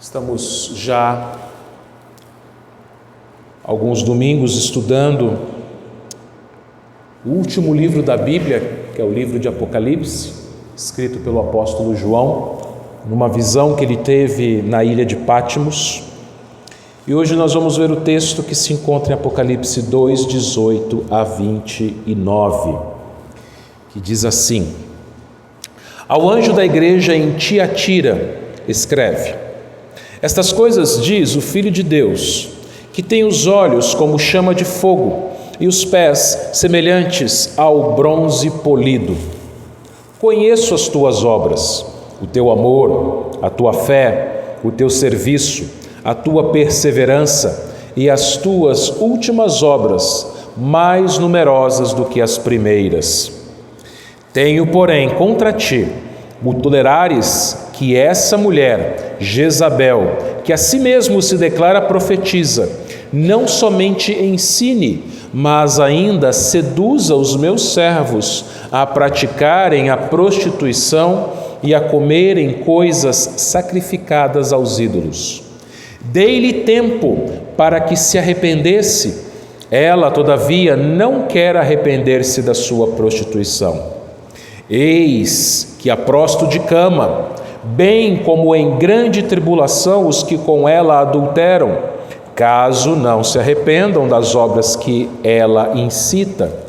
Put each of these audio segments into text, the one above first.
Estamos já alguns domingos estudando o último livro da Bíblia, que é o livro de Apocalipse, escrito pelo apóstolo João, numa visão que ele teve na ilha de Patmos. E hoje nós vamos ver o texto que se encontra em Apocalipse 2, 18 a 29, que diz assim: Ao anjo da igreja em Tiatira escreve: Estas coisas diz o Filho de Deus, que tem os olhos como chama de fogo e os pés semelhantes ao bronze polido. Conheço as tuas obras, o teu amor, a tua fé, o teu serviço, a tua perseverança e as tuas últimas obras, mais numerosas do que as primeiras. Tenho, porém, contra ti o tolerares que essa mulher, Jezabel, que a si mesmo se declara profetisa, não somente ensine, mas ainda seduza os meus servos a praticarem a prostituição e a comerem coisas sacrificadas aos ídolos. Dei-lhe tempo para que se arrependesse. Ela, todavia, não quer arrepender-se da sua prostituição. Eis que a prosto de cama, bem como em grande tribulação os que com ela adulteram, caso não se arrependam das obras que ela incita.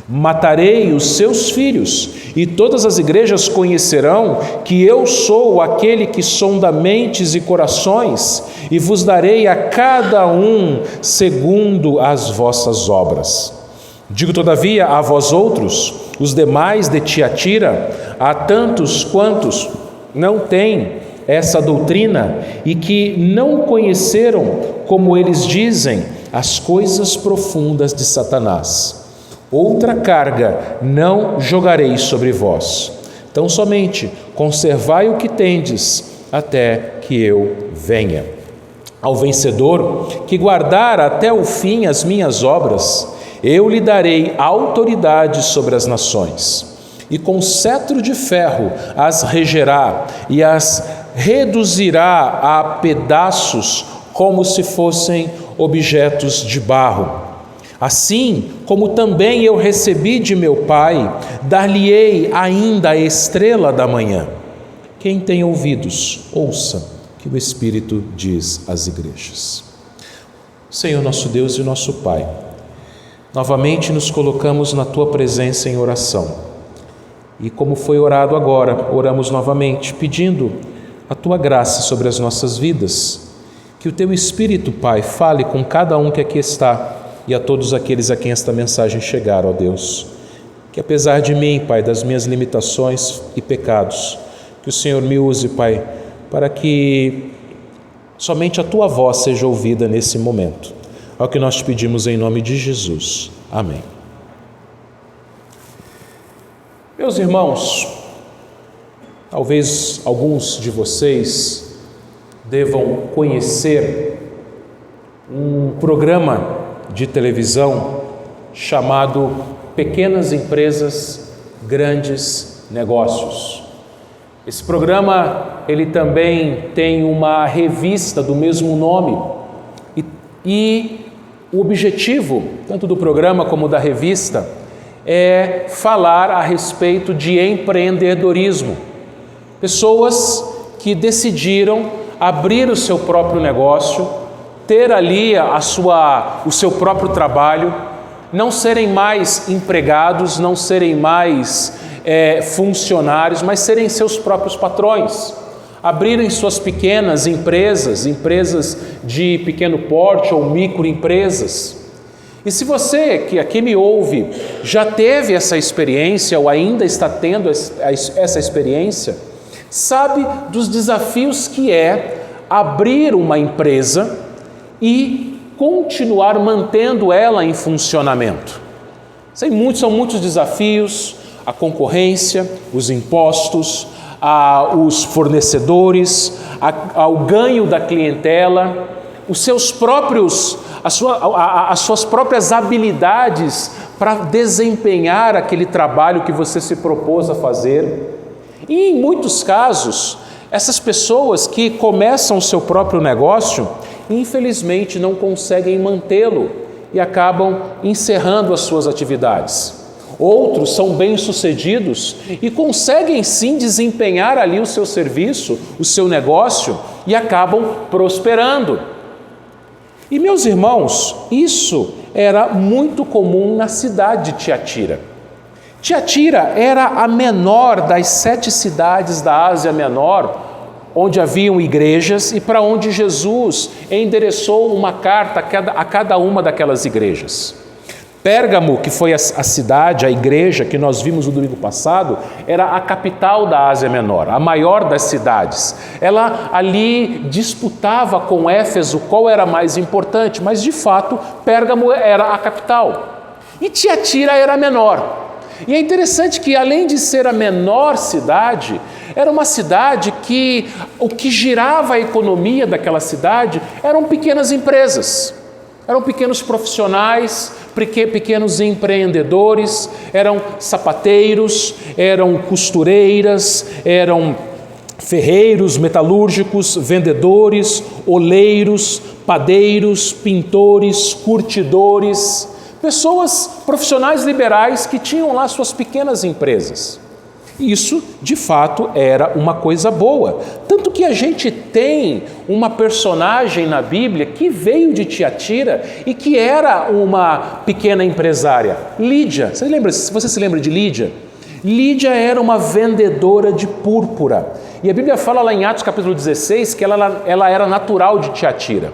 Matarei os seus filhos, e todas as igrejas conhecerão que eu sou aquele que sonda mentes e corações, e vos darei a cada um segundo as vossas obras. Digo, todavia, a vós outros, os demais de Tiatira, a tantos quantos não têm essa doutrina e que não conheceram, como eles dizem, as coisas profundas de Satanás. Outra carga não jogarei sobre vós. Tão somente conservai o que tendes, até que eu venha. Ao vencedor, que guardar até o fim as minhas obras, eu lhe darei autoridade sobre as nações, e com cetro de ferro as regerá e as reduzirá a pedaços como se fossem objetos de barro. Assim como também eu recebi de meu Pai, dar-lhe-ei ainda a estrela da manhã. Quem tem ouvidos, ouça que o Espírito diz às igrejas. Senhor nosso Deus e nosso Pai, novamente nos colocamos na Tua presença em oração. E como foi orado agora, oramos novamente, pedindo a Tua graça sobre as nossas vidas. Que o Teu Espírito, Pai, fale com cada um que aqui está e a todos aqueles a quem esta mensagem chegar, ó Deus. Que apesar de mim, Pai, das minhas limitações e pecados, que o Senhor me use, Pai, para que somente a Tua voz seja ouvida nesse momento. É o que nós te pedimos em nome de Jesus. Amém. Meus irmãos, talvez alguns de vocês devam conhecer um programa de televisão chamado Pequenas Empresas, Grandes Negócios. Esse programa, ele também tem uma revista do mesmo nome e o objetivo, tanto do programa como da revista, é falar a respeito de empreendedorismo. Pessoas que decidiram abrir o seu próprio negócio, ter ali o seu próprio trabalho, não serem mais empregados, não serem mais funcionários, mas serem seus próprios patrões. Abrirem suas pequenas empresas, empresas de pequeno porte ou microempresas. E se você que aqui me ouve já teve essa experiência ou ainda está tendo essa experiência, sabe dos desafios que é abrir uma empresa e continuar mantendo ela em funcionamento. São muitos desafios: a concorrência, os impostos, os fornecedores, ao ganho da clientela, as suas próprias habilidades para desempenhar aquele trabalho que você se propôs a fazer. E em muitos casos, Essas pessoas que começam o seu próprio negócio, infelizmente não conseguem mantê-lo e acabam encerrando as suas atividades. Outros são bem-sucedidos e conseguem sim desempenhar ali o seu serviço, o seu negócio e acabam prosperando. E meus irmãos, isso era muito comum na cidade de Tiatira. Tiatira era a menor das 7 cidades da Ásia Menor, onde haviam igrejas e para onde Jesus endereçou uma carta a cada uma daquelas igrejas. Pérgamo, que foi a cidade, a igreja que nós vimos no domingo passado, era a capital da Ásia Menor, a maior das cidades. Ela ali disputava com Éfeso qual era mais importante, mas de fato Pérgamo era a capital e Tiatira era a menor. E é interessante que, além de ser a menor cidade, era uma cidade que o que girava a economia daquela cidade eram pequenas empresas, eram pequenos profissionais, pequenos empreendedores, eram sapateiros, eram costureiras, eram ferreiros, metalúrgicos, vendedores, oleiros, padeiros, pintores, curtidores, pessoas profissionais liberais que tinham lá suas pequenas empresas. Isso, de fato, era uma coisa boa. Tanto que a gente tem uma personagem na Bíblia que veio de Tiatira e que era uma pequena empresária, Lídia. Você se lembra de Lídia? Lídia era uma vendedora de púrpura. E a Bíblia fala lá em Atos capítulo 16 que ela era natural de Tiatira.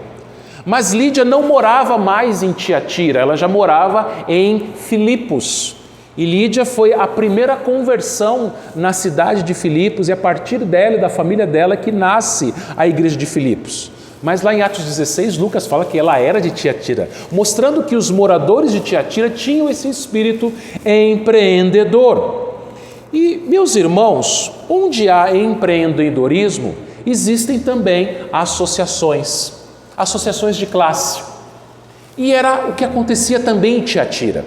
Mas Lídia não morava mais em Tiatira, ela já morava em Filipos. E Lídia foi a primeira conversão na cidade de Filipos e a partir dela e da família dela que nasce a igreja de Filipos. Mas lá em Atos 16, Lucas fala que ela era de Tiatira, mostrando que os moradores de Tiatira tinham esse espírito empreendedor. E, meus irmãos, onde há empreendedorismo, existem também associações de classe. E era o que acontecia também em Tiatira.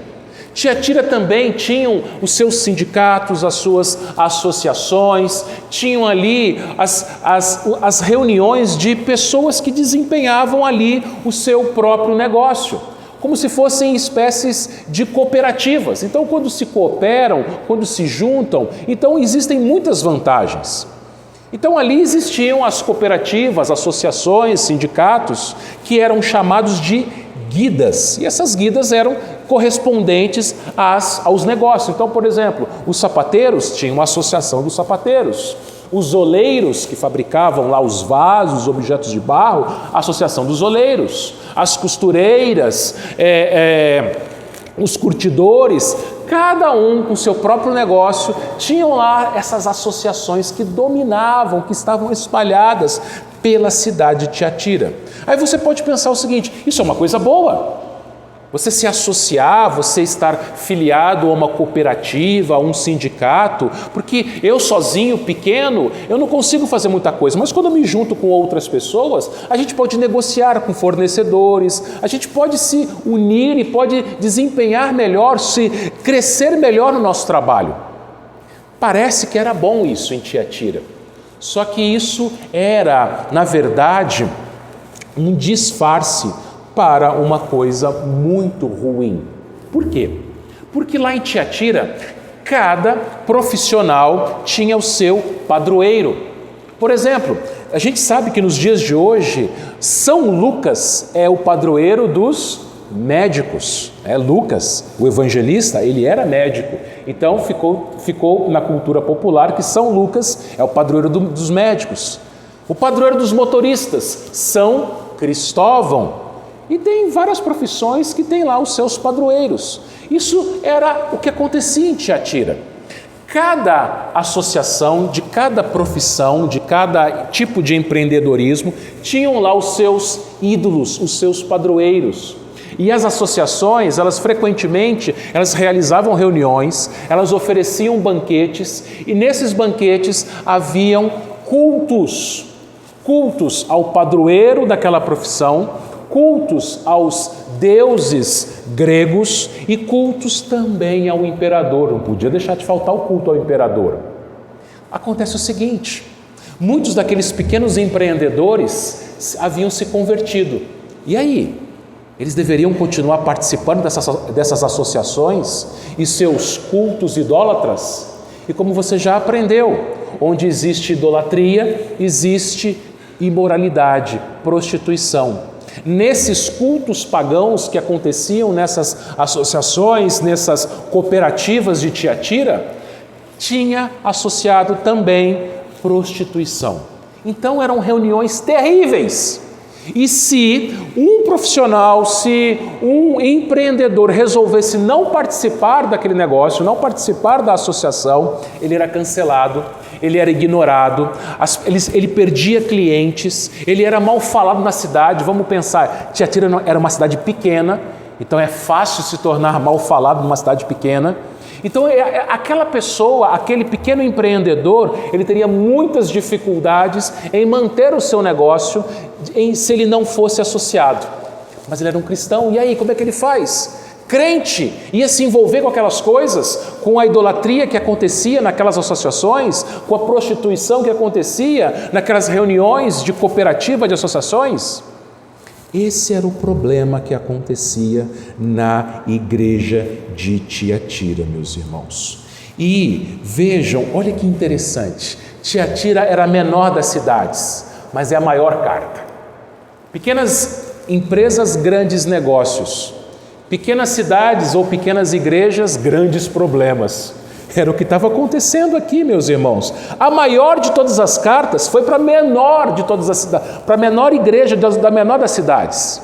Tiatira também tinham os seus sindicatos, as suas associações, tinham ali as reuniões de pessoas que desempenhavam ali o seu próprio negócio, como se fossem espécies de cooperativas. Então, quando se cooperam, quando se juntam, então existem muitas vantagens. Então ali existiam as cooperativas, associações, sindicatos, que eram chamados de guidas, e essas guidas eram correspondentes aos negócios. Então, por exemplo, os sapateiros tinham uma associação dos sapateiros, os oleiros que fabricavam lá os vasos, os objetos de barro, a associação dos oleiros, as costureiras, os curtidores, cada um com seu próprio negócio, tinham lá essas associações que dominavam, que estavam espalhadas pela cidade de Tiatira. Aí você pode pensar o seguinte: isso é uma coisa boa. Você se associar, você estar filiado a uma cooperativa, a um sindicato, porque eu sozinho, pequeno, eu não consigo fazer muita coisa, mas quando eu me junto com outras pessoas, a gente pode negociar com fornecedores, a gente pode se unir e pode desempenhar melhor, se crescer melhor no nosso trabalho. Parece que era bom isso em Tiatira, só que isso era, na verdade, um disfarce para uma coisa muito ruim. Por quê? Porque lá em Tiatira, cada profissional tinha o seu padroeiro. Por exemplo, a gente sabe que nos dias de hoje, São Lucas é o padroeiro dos médicos. Lucas, o evangelista, ele era médico. Então ficou na cultura popular que São Lucas é o padroeiro dos médicos. O padroeiro dos motoristas, São Cristóvão. E tem várias profissões que têm lá os seus padroeiros. Isso era o que acontecia em Tiatira. Cada associação, de cada profissão, de cada tipo de empreendedorismo, tinham lá os seus ídolos, os seus padroeiros. E as associações, elas frequentemente, elas realizavam reuniões, elas ofereciam banquetes, e nesses banquetes haviam cultos ao padroeiro daquela profissão, cultos aos deuses gregos e cultos também ao imperador. Não podia deixar de faltar o culto ao imperador. Acontece o seguinte: Muitos daqueles pequenos empreendedores haviam se convertido. E aí? Eles deveriam continuar participando dessas associações e seus cultos idólatras? E como você já aprendeu, onde existe idolatria, existe imoralidade, prostituição. Nesses cultos pagãos que aconteciam nessas associações, nessas cooperativas de Tiatira, tinha associado também prostituição. Então eram reuniões terríveis. E se um profissional, se um empreendedor resolvesse não participar daquele negócio, não participar da associação, ele era cancelado, ele era ignorado, ele perdia clientes, ele era mal falado na cidade. Vamos pensar, Tiatira era uma cidade pequena, então é fácil se tornar mal falado numa cidade pequena. Então aquela pessoa, aquele pequeno empreendedor, ele teria muitas dificuldades em manter o seu negócio se ele não fosse associado. Mas ele era um cristão, e aí como é que ele faz? Crente, ia se envolver com aquelas coisas, com a idolatria que acontecia naquelas associações, com a prostituição que acontecia naquelas reuniões de cooperativa de associações? Esse era o problema que acontecia na igreja de Tiatira, meus irmãos. E vejam, olha que interessante, Tiatira era a menor das cidades, mas é a maior carta. Pequenas empresas, grandes negócios. Pequenas cidades ou pequenas igrejas, grandes problemas. Era o que estava acontecendo aqui, meus irmãos. A maior de todas as cartas foi para a menor de todas as cidades, para a menor igreja da menor das cidades.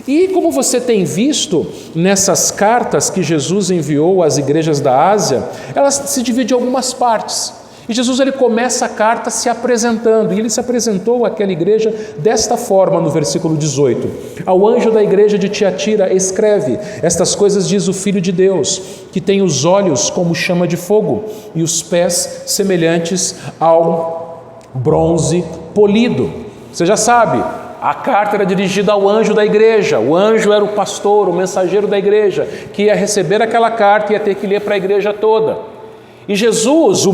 E como você tem visto nessas cartas que Jesus enviou às igrejas da Ásia, elas se dividem em algumas partes. E Jesus ele começa a carta se apresentando, e ele se apresentou àquela igreja desta forma no versículo 18. Ao anjo da igreja de Tiatira escreve: estas coisas diz o Filho de Deus, que tem os olhos como chama de fogo e os pés semelhantes ao bronze polido. Você já sabe, a carta era dirigida ao anjo da igreja. O anjo era o pastor, o mensageiro da igreja, que ia receber aquela carta e ia ter que ler para a igreja toda. E Jesus,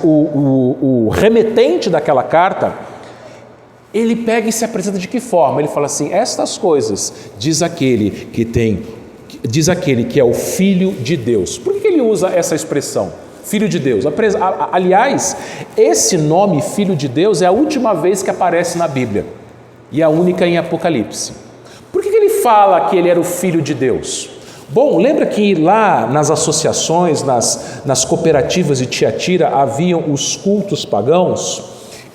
o remetente daquela carta, ele pega e se apresenta de que forma? Ele fala assim: estas coisas diz aquele que é o Filho de Deus. Por que ele usa essa expressão, Filho de Deus? Aliás, esse nome Filho de Deus é a última vez que aparece na Bíblia e a única em Apocalipse. Por que ele fala que ele era o Filho de Deus? Bom, lembra que lá nas associações, nas cooperativas de Tiatira, haviam os cultos pagãos?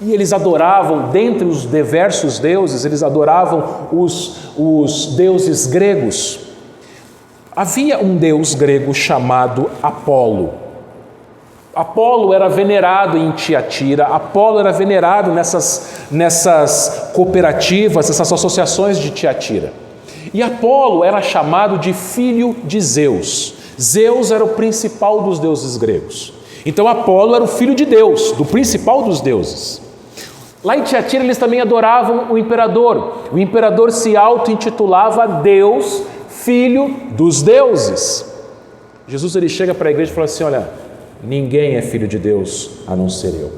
E eles adoravam, dentre os diversos deuses, eles adoravam os deuses gregos. Havia um deus grego chamado Apolo. Apolo era venerado em Tiatira, Apolo era venerado nessas cooperativas, essas associações de Tiatira. E Apolo era chamado de filho de Zeus. Zeus era o principal dos deuses gregos. Então Apolo era o filho de Deus, do principal dos deuses. Lá em Tiatira eles também adoravam o imperador. O imperador se auto-intitulava Deus, filho dos deuses. Jesus ele chega para a igreja e fala assim: olha, ninguém é filho de Deus a não ser eu.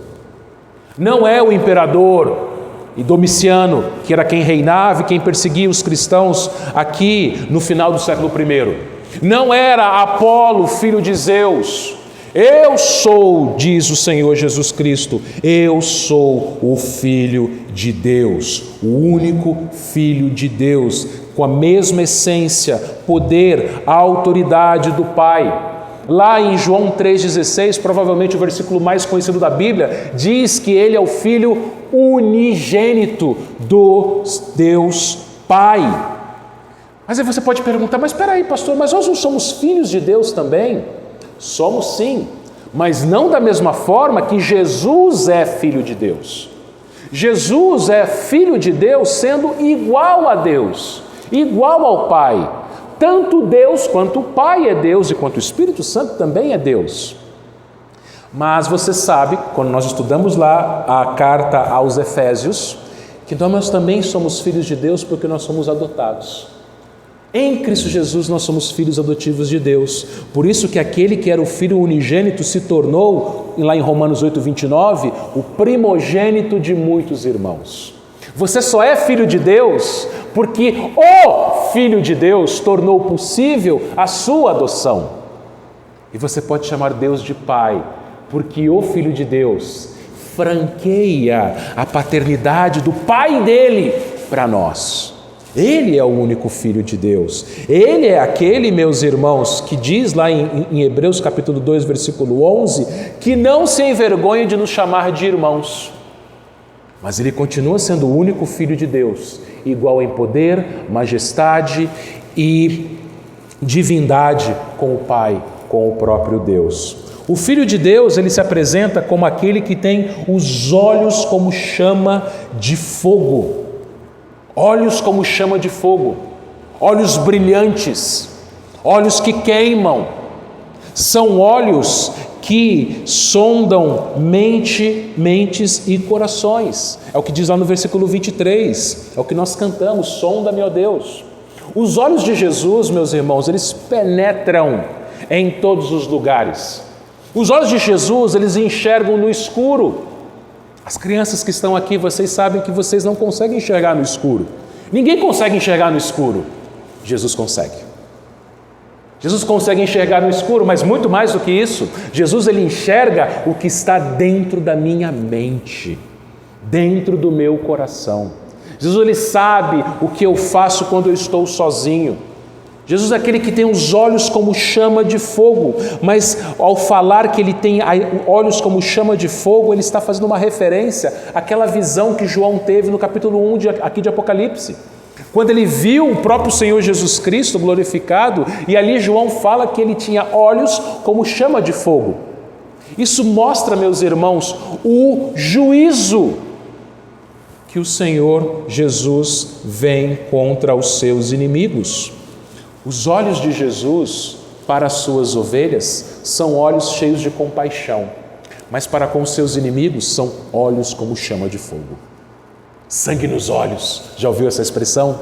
Não é o imperador e Domiciano, que era quem reinava e quem perseguia os cristãos aqui no final do século I. Não era Apolo, filho de Zeus. Eu sou, diz o Senhor Jesus Cristo, eu sou o Filho de Deus, o único Filho de Deus, com a mesma essência, poder, a autoridade do Pai. Lá em João 3,16, provavelmente o versículo mais conhecido da Bíblia, diz que ele é o Filho unigênito do Deus Pai. Mas aí você pode perguntar: mas espera aí, pastor, mas nós não somos filhos de Deus também? Somos sim, mas não da mesma forma que Jesus é Filho de Deus. Jesus é Filho de Deus sendo igual a Deus, igual ao Pai. Tanto Deus quanto o Pai é Deus e quanto o Espírito Santo também é Deus. Mas você sabe, quando nós estudamos lá a carta aos Efésios, que nós também somos filhos de Deus porque nós somos adotados. Em Cristo Jesus nós somos filhos adotivos de Deus. Por isso que aquele que era o filho unigênito se tornou, lá em Romanos 8:29, o primogênito de muitos irmãos. Você só é filho de Deus porque o Filho de Deus tornou possível a sua adoção. E você pode chamar Deus de Pai, porque o Filho de Deus franqueia a paternidade do Pai dele para nós. Ele é o único Filho de Deus. Ele é aquele, meus irmãos, que diz lá em Hebreus capítulo 2, versículo 11, que não se envergonha de nos chamar de irmãos. Mas ele continua sendo o único Filho de Deus, igual em poder, majestade e divindade com o Pai, com o próprio Deus. O Filho de Deus, ele se apresenta como aquele que tem os olhos como chama de fogo. Olhos como chama de fogo, olhos brilhantes, olhos que queimam. São olhos que sondam mentes e corações. É o que diz lá no versículo 23, é o que nós cantamos, sonda-me, ó Deus. Os olhos de Jesus, meus irmãos, eles penetram em todos os lugares. Os olhos de Jesus, eles enxergam no escuro. As crianças que estão aqui, vocês sabem que vocês não conseguem enxergar no escuro. Ninguém consegue enxergar no escuro. Jesus consegue. Jesus consegue enxergar no escuro, mas muito mais do que isso, Jesus ele enxerga o que está dentro da minha mente, dentro do meu coração. Jesus ele sabe o que eu faço quando eu estou sozinho. Jesus é aquele que tem os olhos como chama de fogo, mas ao falar que ele tem olhos como chama de fogo, ele está fazendo uma referência àquela visão que João teve no capítulo 1 aqui de Apocalipse. Quando ele viu o próprio Senhor Jesus Cristo glorificado, e ali João fala que ele tinha olhos como chama de fogo. Isso mostra, meus irmãos, o juízo que o Senhor Jesus vem contra os seus inimigos. Os olhos de Jesus para as suas ovelhas são olhos cheios de compaixão, mas para com os seus inimigos são olhos como chama de fogo. Sangue nos olhos, já ouviu essa expressão?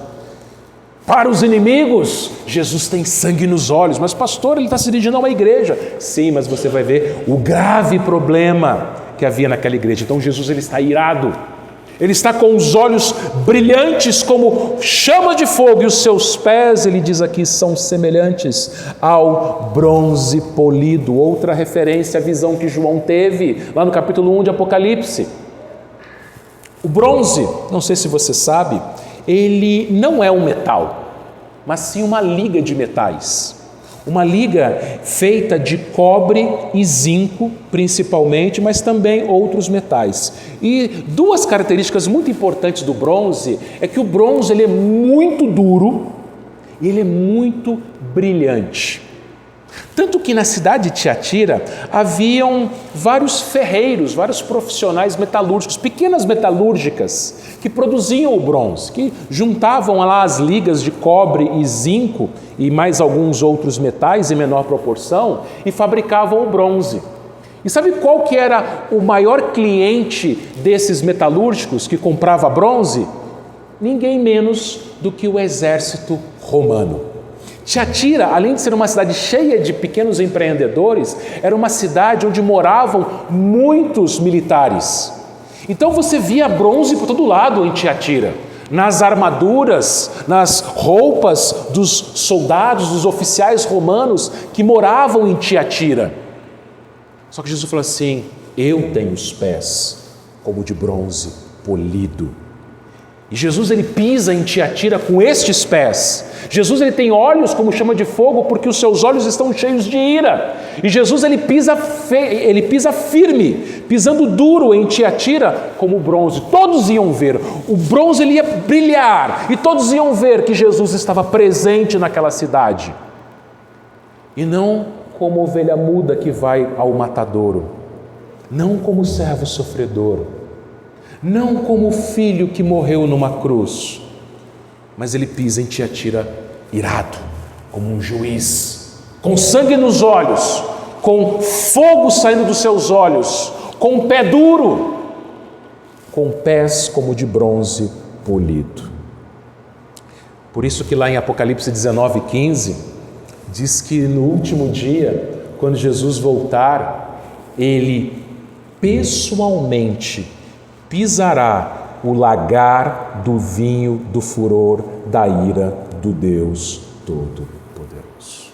Para os inimigos, Jesus tem sangue nos olhos, mas pastor, ele está se dirigindo a uma igreja. Sim, mas você vai ver o grave problema que havia naquela igreja. Então Jesus ele está irado. Ele está com os olhos brilhantes como chama de fogo, e os seus pés, ele diz aqui, são semelhantes ao bronze polido. Outra referência à visão que João teve lá no capítulo 1 de Apocalipse. O bronze, não sei se você sabe, ele não é um metal, mas sim uma liga de metais. Uma liga feita de cobre e zinco, principalmente, mas também outros metais. E duas características muito importantes do bronze é que o bronze ele é muito duro e ele é muito brilhante. Tanto que na cidade de Tiatira haviam vários ferreiros, vários profissionais metalúrgicos, pequenas metalúrgicas, que produziam o bronze, que juntavam lá as ligas de cobre e zinco e mais alguns outros metais em menor proporção e fabricavam o bronze. E sabe qual que era o maior cliente desses metalúrgicos que comprava bronze? Ninguém menos do que o exército romano. Tiatira, além de ser uma cidade cheia de pequenos empreendedores, era uma cidade onde moravam muitos militares. Então você via bronze por todo lado em Tiatira, nas armaduras, nas roupas dos soldados, dos oficiais romanos que moravam em Tiatira. Só que Jesus falou assim: eu tenho os pés como de bronze polido. E Jesus ele pisa em Tiatira com estes pés. Jesus ele tem olhos como chama de fogo porque os seus olhos estão cheios de ira. E Jesus ele pisa firme, pisando duro em Tiatira como bronze. Todos iam ver, o bronze ele ia brilhar e todos iam ver que Jesus estava presente naquela cidade. E não como ovelha muda que vai ao matadouro, não como servo sofredor, não como o filho que morreu numa cruz, mas ele pisa em Tiatira irado, como um juiz, com sangue nos olhos, com fogo saindo dos seus olhos, com pé duro, com pés como de bronze polido. Por isso que lá em Apocalipse 19:15, diz que no último dia, quando Jesus voltar, Ele pessoalmente pisará o lagar do vinho do furor da ira do Deus Todo-Poderoso.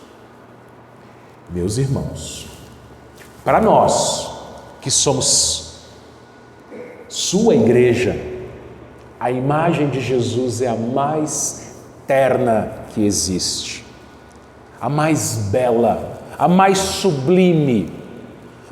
Meus irmãos, para nós que somos sua igreja, a imagem de Jesus é a mais terna que existe, a mais bela, a mais sublime.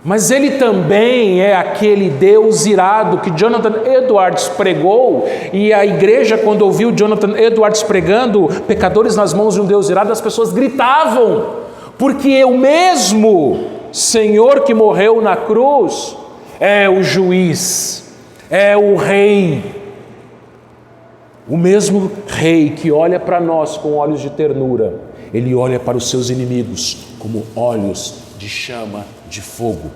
Mas ele também é aquele Deus irado que Jonathan Edwards pregou, e a igreja, quando ouviu Jonathan Edwards pregando pecadores nas mãos de um Deus irado, as pessoas gritavam, porque o mesmo Senhor que morreu na cruz é o juiz, é o rei, o mesmo rei que olha para nós com olhos de ternura, ele olha para os seus inimigos como olhos de chama de fogo.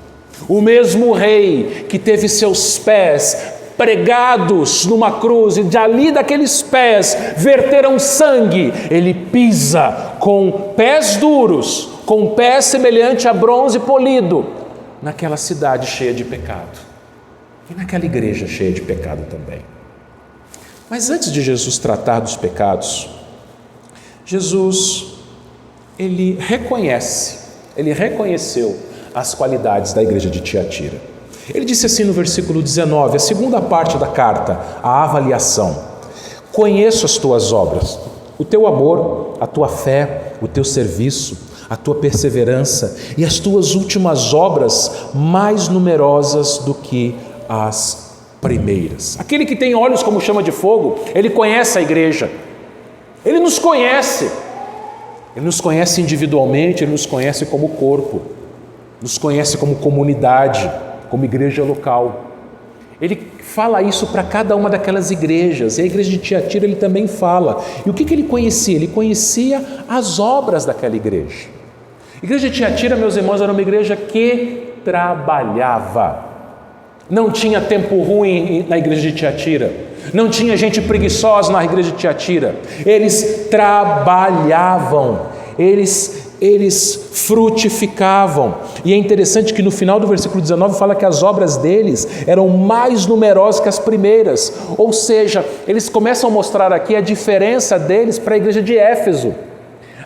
O mesmo rei que teve seus pés pregados numa cruz e dali daqueles pés verteram sangue, ele pisa com pés duros, com pés semelhante a bronze polido, naquela cidade cheia de pecado e naquela igreja cheia de pecado também. Mas antes de Jesus tratar dos pecados, Jesus, ele reconheceu as qualidades da igreja de Tiatira. Ele disse assim no versículo 19, a segunda parte da carta, a avaliação: conheço as tuas obras, o teu amor, a tua fé, o teu serviço, a tua perseverança e as tuas últimas obras mais numerosas do que as primeiras. Aquele que tem olhos como chama de fogo, ele conhece a igreja, ele nos conhece individualmente, ele nos conhece como corpo, nos conhece como comunidade, como igreja local. Ele fala isso para cada uma daquelas igrejas, e a igreja de Tiatira ele também fala. E o que ele conhecia? Ele conhecia as obras daquela igreja. A igreja de Tiatira, meus irmãos, era uma igreja que trabalhava. Não tinha tempo ruim na igreja de Tiatira, não tinha gente preguiçosa na igreja de Tiatira. Eles trabalhavam, eles frutificavam. E é interessante que no final do versículo 19 fala que as obras deles eram mais numerosas que as primeiras. Ou seja, eles começam a mostrar aqui a diferença deles para a igreja de Éfeso.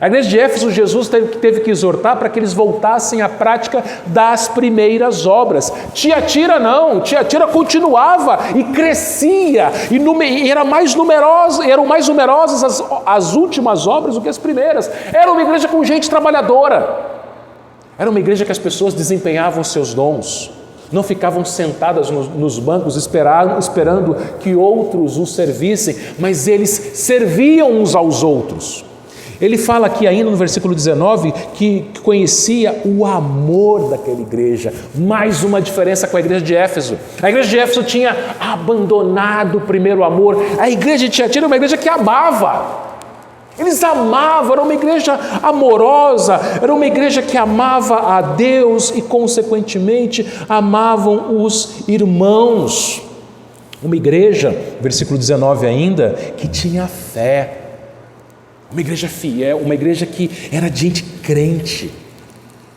A igreja de Éfeso, Jesus teve que exortar para que eles voltassem à prática das primeiras obras. Tiatira não, Tiatira continuava e crescia, e eram mais numerosas as últimas obras do que as primeiras. Era uma igreja com gente trabalhadora, era uma igreja que as pessoas desempenhavam seus dons, não ficavam sentadas nos bancos esperando que outros os servissem, mas eles serviam uns aos outros. Ele fala aqui ainda no versículo 19 que conhecia o amor daquela igreja. Mais uma diferença com a igreja de Éfeso. A igreja de Éfeso tinha abandonado o primeiro amor. A igreja de Tiatira era uma igreja que amava. Eles amavam, era uma igreja amorosa, era uma igreja que amava a Deus e consequentemente amavam os irmãos. Uma igreja, versículo 19 ainda, que tinha fé. Uma igreja fiel, uma igreja que era de gente crente,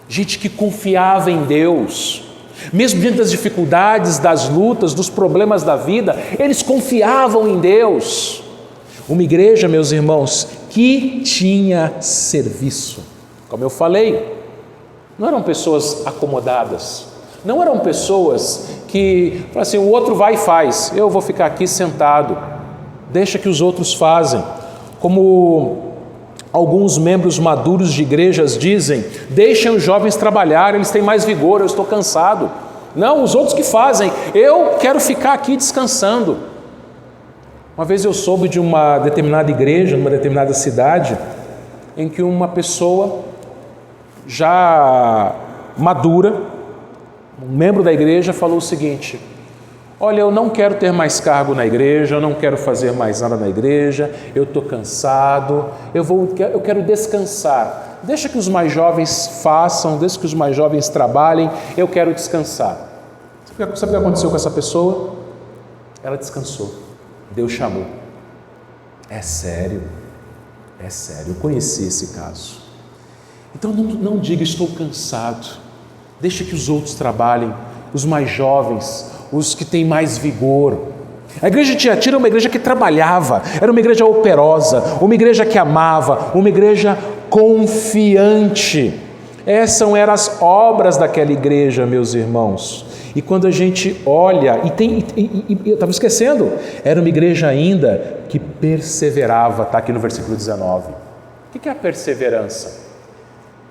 gente que confiava em Deus, mesmo diante das dificuldades, das lutas, dos problemas da vida, eles confiavam em Deus. Uma igreja, meus irmãos, que tinha serviço. Como eu falei, não eram pessoas acomodadas, não eram pessoas que falam assim, o outro vai e faz, eu vou ficar aqui sentado, deixa que os outros fazem. Como alguns membros maduros de igrejas dizem, deixem os jovens trabalhar, eles têm mais vigor, eu estou cansado. Não, os outros que fazem, eu quero ficar aqui descansando. Uma vez eu soube de uma determinada igreja, numa determinada cidade, em que uma pessoa já madura, um membro da igreja, falou o seguinte: olha, eu não quero ter mais cargo na igreja, eu não quero fazer mais nada na igreja, eu estou cansado, eu quero descansar. Deixa que os mais jovens façam, deixa que os mais jovens trabalhem, eu quero descansar. Sabe o que aconteceu com essa pessoa? Ela descansou, Deus chamou. É sério, É sério, eu conheci esse caso. Então não diga estou cansado, deixa que os outros trabalhem, os mais jovens, os que têm mais vigor. A igreja de Tiatira era uma igreja que trabalhava, era uma igreja operosa, uma igreja que amava, uma igreja confiante. Essas eram as obras daquela igreja, meus irmãos. E quando a gente olha, eu estava esquecendo, era uma igreja ainda que perseverava, está aqui no versículo 19. O que é a perseverança?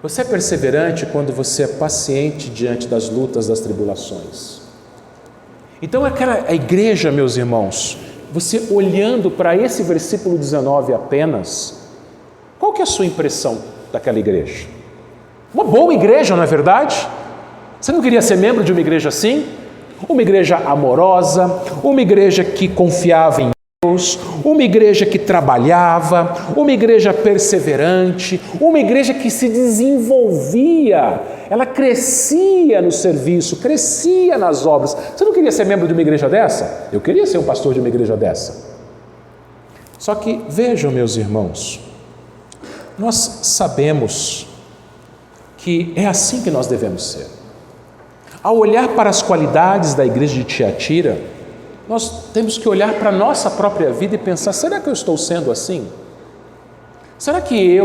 Você é perseverante quando você é paciente diante das lutas, das tribulações. Então a igreja, meus irmãos, você olhando para esse versículo 19 apenas, qual que é a sua impressão daquela igreja? Uma boa igreja, não é verdade? Você não queria ser membro de uma igreja assim? Uma igreja amorosa, uma igreja que confiava em Deus, uma igreja que trabalhava, uma igreja perseverante, uma igreja que se desenvolvia, ela crescia no serviço, crescia nas obras. Você não queria ser membro de uma igreja dessa? Eu queria ser um pastor de uma igreja dessa. Só que vejam, meus irmãos, nós sabemos que é assim que nós devemos ser. Ao olhar para as qualidades da igreja de Tiatira, nós temos que olhar para a nossa própria vida e pensar, será que eu estou sendo assim? Será que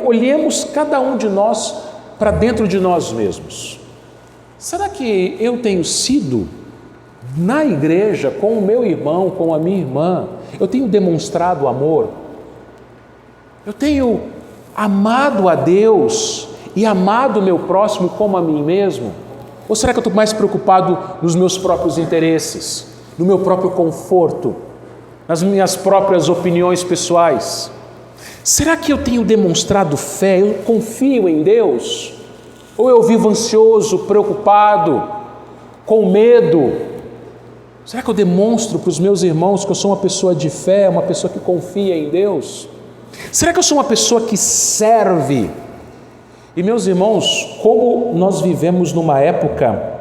olhemos cada um de nós para dentro de nós mesmos. Será que eu tenho sido na igreja, com o meu irmão, com a minha irmã, eu tenho demonstrado amor? Eu tenho amado a Deus e amado o meu próximo como a mim mesmo? Ou será que eu estou mais preocupado nos meus próprios interesses, no meu próprio conforto, nas minhas próprias opiniões pessoais? Será que eu tenho demonstrado fé? Eu confio em Deus? Ou eu vivo ansioso, preocupado, com medo? Será que eu demonstro para os meus irmãos que eu sou uma pessoa de fé, uma pessoa que confia em Deus? Será que eu sou uma pessoa que serve? E meus irmãos, como nós vivemos numa época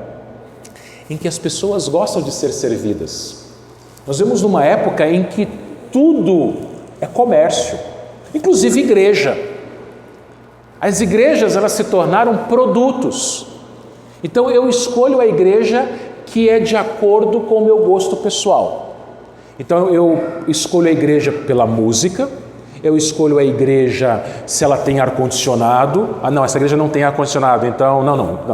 em que as pessoas gostam de ser servidas, nós vivemos numa época em que tudo é comércio, inclusive igreja. As igrejas, elas se tornaram produtos. Então eu escolho a igreja que é de acordo com o meu gosto pessoal. Então eu escolho a igreja pela música, eu escolho a igreja se ela tem ar-condicionado. Ah, não, essa igreja não tem ar-condicionado, então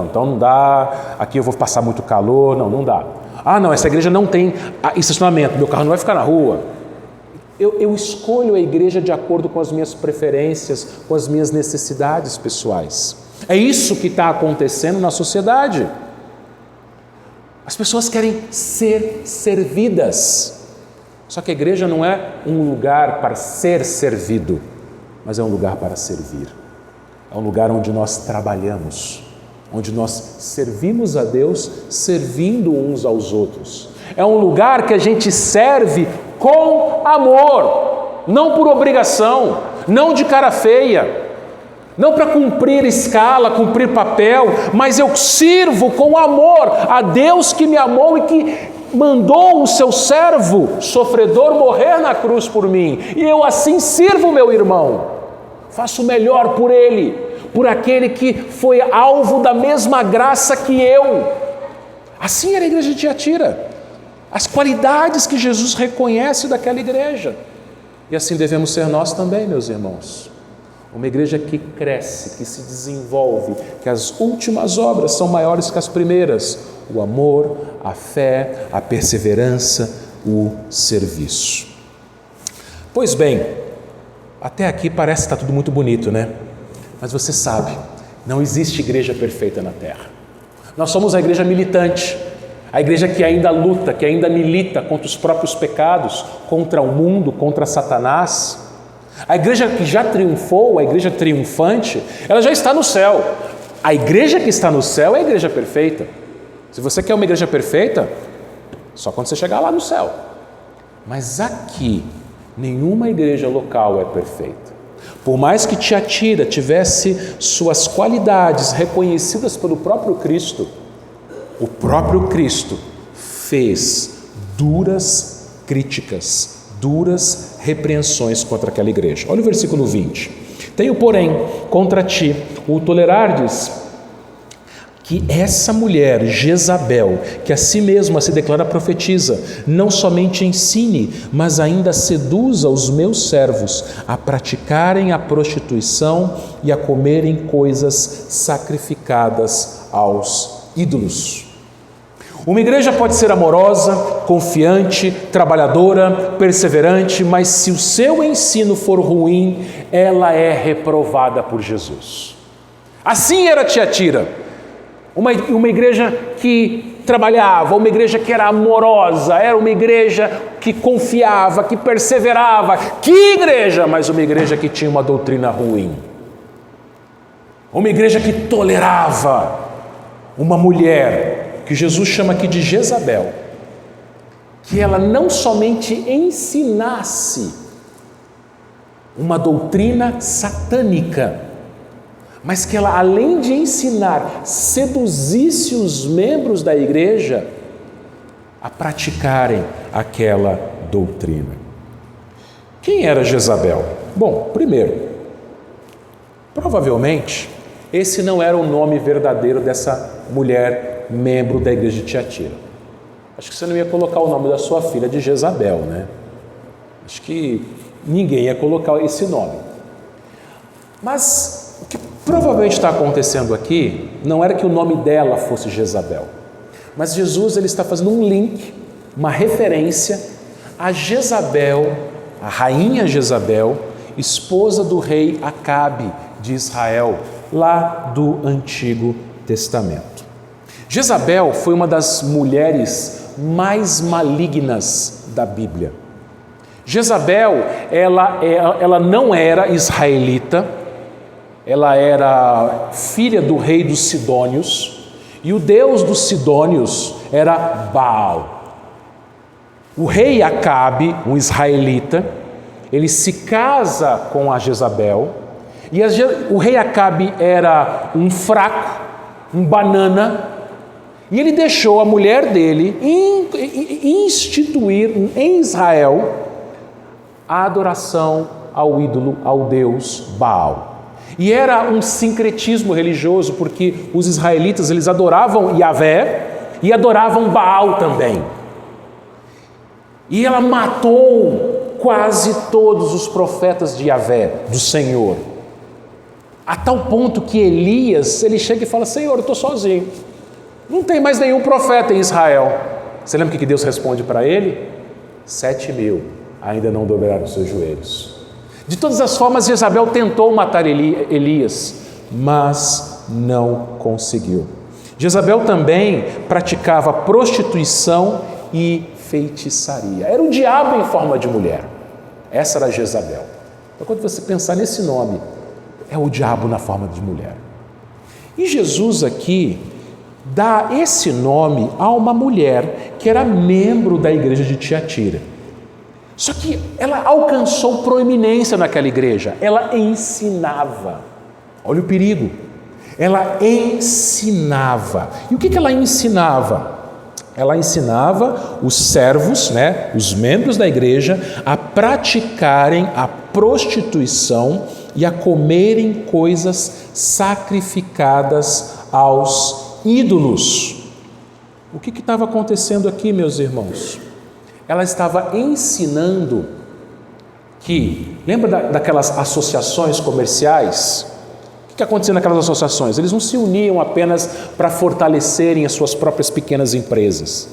então não dá, aqui eu vou passar muito calor, não dá. Ah, não, essa igreja não tem estacionamento, meu carro não vai ficar na rua. Eu escolho a igreja de acordo com as minhas preferências, com as minhas necessidades pessoais. É isso que está acontecendo na sociedade. As pessoas querem ser servidas. Só que a igreja não é um lugar para ser servido, mas é um lugar para servir. É um lugar onde nós trabalhamos, onde nós servimos a Deus, servindo uns aos outros. É um lugar que a gente serve com amor, não por obrigação, não de cara feia, não para cumprir escala, cumprir papel, mas eu sirvo com amor a Deus que me amou e que mandou o seu servo sofredor morrer na cruz por mim, e eu assim sirvo o meu irmão, faço o melhor por ele, por aquele que foi alvo da mesma graça que eu. Assim era a igreja de Tiatira, as qualidades que Jesus reconhece daquela igreja, e assim devemos ser nós também, meus irmãos. Uma igreja que cresce, que se desenvolve, que as últimas obras são maiores que as primeiras: o amor, a fé, a perseverança, o serviço. Pois bem, até aqui parece que está tudo muito bonito, né? Mas você sabe, não existe igreja perfeita na terra. Nós somos a igreja militante, a igreja que ainda luta, que ainda milita contra os próprios pecados, contra o mundo, contra Satanás. A igreja que já triunfou, a igreja triunfante, ela já está no céu. A igreja que está no céu é a igreja perfeita. Se você quer uma igreja perfeita, só quando você chegar lá no céu. Mas aqui, nenhuma igreja local é perfeita. Por mais que Tiatira tivesse suas qualidades reconhecidas pelo próprio Cristo, o próprio Cristo fez duras críticas, duras repreensões contra aquela igreja. Olha o versículo 20. Tenho, porém, contra ti o tolerardes que essa mulher, Jezabel, que a si mesma se declara profetisa, não somente ensine, mas ainda seduza os meus servos a praticarem a prostituição e a comerem coisas sacrificadas aos ídolos. Uma igreja pode ser amorosa, confiante, trabalhadora, perseverante, mas se o seu ensino for ruim, ela é reprovada por Jesus. Assim era Tiatira. Uma igreja que trabalhava, uma igreja que era amorosa, era uma igreja que confiava, que perseverava. Que igreja? Mas uma igreja que tinha uma doutrina ruim. Uma igreja que tolerava uma mulher, que Jesus chama aqui de Jezabel, que ela não somente ensinasse uma doutrina satânica, mas que ela, além de ensinar, seduzisse os membros da igreja a praticarem aquela doutrina. Quem era Jezabel? Bom, primeiro, provavelmente, esse não era o nome verdadeiro dessa mulher membro da igreja de Tiatira. Acho que você não ia colocar o nome da sua filha de Jezabel, né? Acho que ninguém ia colocar esse nome. Mas o que provavelmente está acontecendo aqui não era que o nome dela fosse Jezabel, mas Jesus ele está fazendo um link, uma referência a Jezabel, a rainha Jezabel, esposa do rei Acabe de Israel, lá do Antigo Testamento. Jezabel foi uma das mulheres mais malignas da Bíblia. Jezabel, ela não era israelita, ela era filha do rei dos Sidônios, e o deus dos Sidônios era Baal. O rei Acabe, um israelita, ele se casa com a Jezabel, e o rei Acabe era um fraco, um banana, e ele deixou a mulher dele instituir em Israel a adoração ao ídolo, ao deus Baal. E era um sincretismo religioso, porque os israelitas eles adoravam Yahvé e adoravam Baal também. E ela matou quase todos os profetas de Yahvé, do Senhor. A tal ponto que Elias, ele chega e fala: Senhor, eu estou sozinho. Não tem mais nenhum profeta em Israel. Você lembra o que Deus responde para ele? 7.000 ainda não dobraram os seus joelhos. De todas as formas, Jezabel tentou matar Elias, mas não conseguiu. Jezabel também praticava prostituição e feitiçaria. Era o diabo em forma de mulher. Essa era Jezabel. Então, quando você pensar nesse nome, é o diabo na forma de mulher. E Jesus aqui dá esse nome a uma mulher que era membro da igreja de Tiatira. Só que ela alcançou proeminência naquela igreja, ela ensinava. Olha o perigo. Ela ensinava. E o que ela ensinava? Ela ensinava os servos, os membros da igreja, a praticarem a prostituição e a comerem coisas sacrificadas aos ídolos. O que estava acontecendo aqui, meus irmãos? Ela estava ensinando que, lembra daquelas associações comerciais? O que acontecia naquelas associações? Eles não se uniam apenas para fortalecerem as suas próprias pequenas empresas,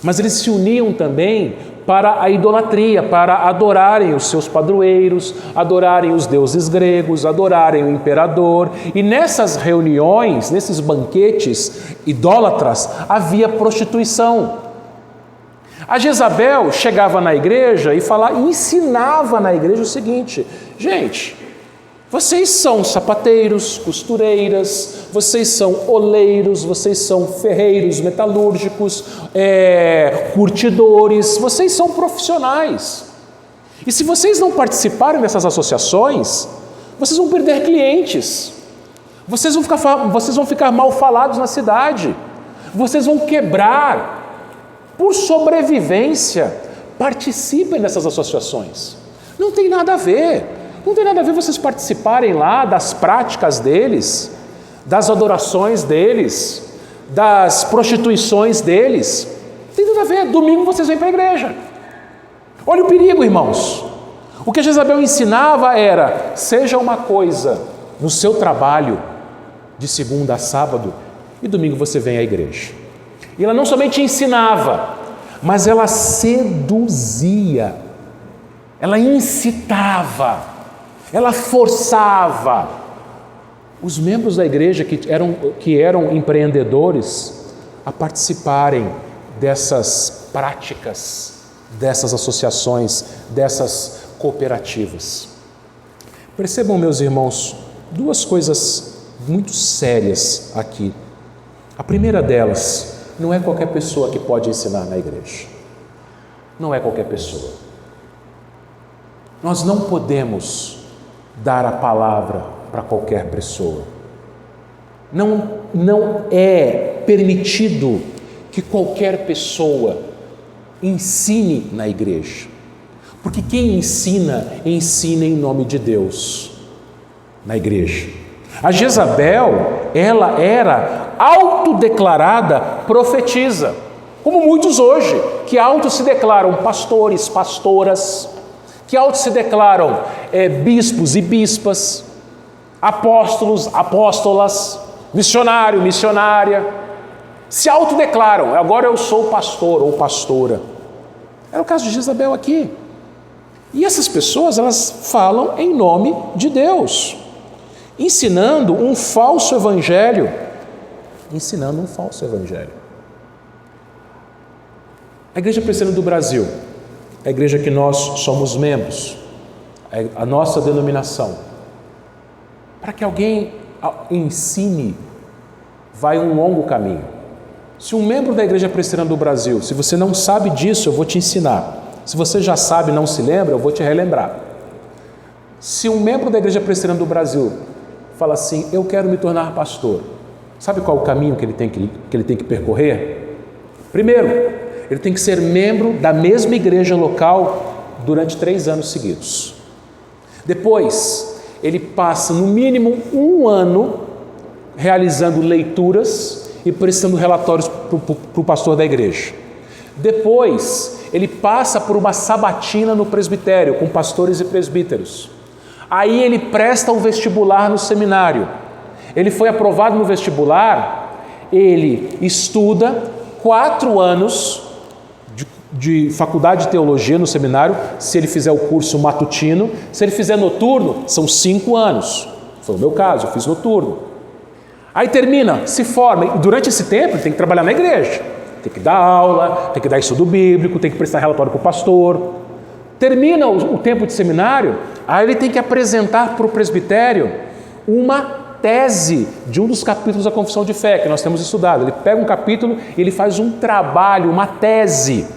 mas eles se uniam também para a idolatria, para adorarem os seus padroeiros, adorarem os deuses gregos, adorarem o imperador. E nessas reuniões, nesses banquetes idólatras, havia prostituição. A Jezabel chegava na igreja e ensinava na igreja o seguinte: gente, vocês são sapateiros, costureiras, vocês são oleiros, vocês são ferreiros, metalúrgicos, curtidores, vocês são profissionais. E se vocês não participarem dessas associações, vocês vão perder clientes, vocês vão ficar mal falados na cidade, vocês vão quebrar. Por sobrevivência, participem dessas associações. Não tem nada a ver. Não tem nada a ver vocês participarem lá das práticas deles, das adorações deles, das prostituições deles. Não tem nada a ver. Domingo vocês vêm para a igreja. Olha o perigo, irmãos. O que Jezabel ensinava era: seja uma coisa no seu trabalho, de segunda a sábado, e domingo você vem à igreja. E ela não somente ensinava, mas ela seduzia, ela incitava, ela forçava os membros da igreja que eram empreendedores a participarem dessas práticas, dessas associações, dessas cooperativas. Percebam, meus irmãos, duas coisas muito sérias aqui. A primeira delas, não é qualquer pessoa que pode ensinar na igreja. Não é qualquer pessoa. Nós não podemos dar a palavra para qualquer pessoa. Não é permitido que qualquer pessoa ensine na igreja. Porque quem ensina, ensina em nome de Deus na igreja. A Jezabel, ela era autodeclarada profetisa, como muitos hoje, que auto se declaram pastores, pastoras, que auto se declaram bispos e bispas, apóstolos, apóstolas, missionário, missionária, se autodeclaram: agora eu sou pastor ou pastora. Era o caso de Jezabel aqui. E essas pessoas, elas falam em nome de Deus, ensinando um falso evangelho. A Igreja Presbiteriana do Brasil, a igreja que nós somos membros, a nossa denominação, para que alguém ensine, vai um longo caminho. Se um membro da Igreja Presbiteriana do Brasil, se você não sabe disso, eu vou te ensinar. Se você já sabe e não se lembra, eu vou te relembrar. Se um membro da Igreja Presbiteriana do Brasil fala assim: eu quero me tornar pastor, sabe qual é o caminho que ele tem que percorrer? Primeiro, ele tem que ser membro da mesma igreja local durante 3 anos seguidos. Depois, ele passa no mínimo 1 ano realizando leituras e prestando relatórios para o pastor da igreja. Depois, ele passa por uma sabatina no presbitério, com pastores e presbíteros. Aí ele presta o vestibular no seminário. Ele foi aprovado no vestibular, ele estuda 4 anos de faculdade de teologia no seminário, se ele fizer o curso matutino. Se ele fizer noturno, são 5 anos. Foi o meu caso, eu fiz noturno. Aí termina, se forma, e durante esse tempo ele tem que trabalhar na igreja. Tem que dar aula, tem que dar estudo bíblico, tem que prestar relatório para o pastor. Termina o tempo de seminário, aí ele tem que apresentar para o presbitério uma tese de um dos capítulos da Confissão de Fé que nós temos estudado. Ele pega um capítulo e ele faz um trabalho, uma tese,